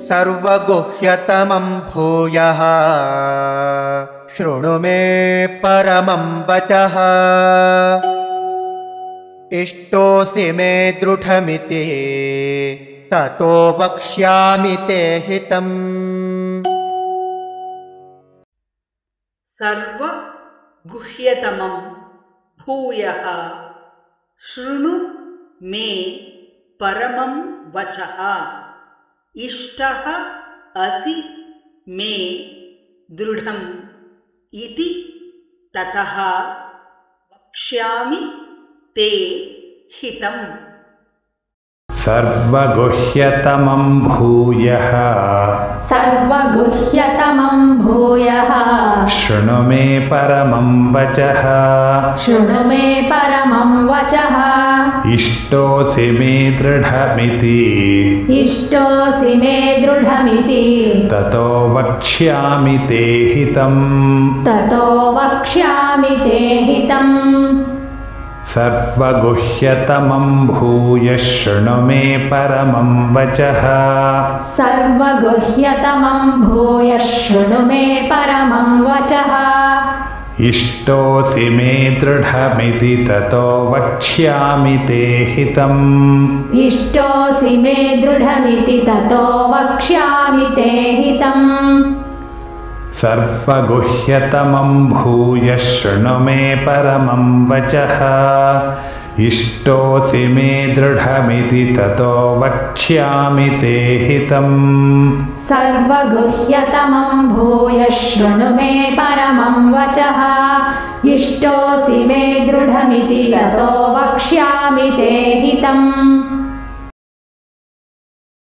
सर्वगुह्यतमं भूयः शृणु मे परमं वचः। इष्टोऽसि मे दृढमिति ततो वक्ष्यामि ते हितम्। सर्वगुह्यतमं भूयः शृणु मे परमं वचः। इष्टः असि मे दृढम् इति ततः वक्ष्यामि ते हितम्। सर्वगुह्यतमं भूयः शृणु मे परमं वचः। इष्टोऽसि मे दृढमिति ततो वक्ष्यामि ते हितम्। सर्वगुह्यतमं भूयः शृणु मे परमं वचः। इष्टोऽसि मे दृढमिति ततो वक्ष्यामि ते हितम्। सर्वगुह्यतमं भूयः शृणु मे परमं वचः। इष्टोऽसि मे दृढमिति ततो वक्ष्यामि ते हितम्। इष्टोऽसि मे दृढमिति ततो वक्ष्यामि ते हितम्।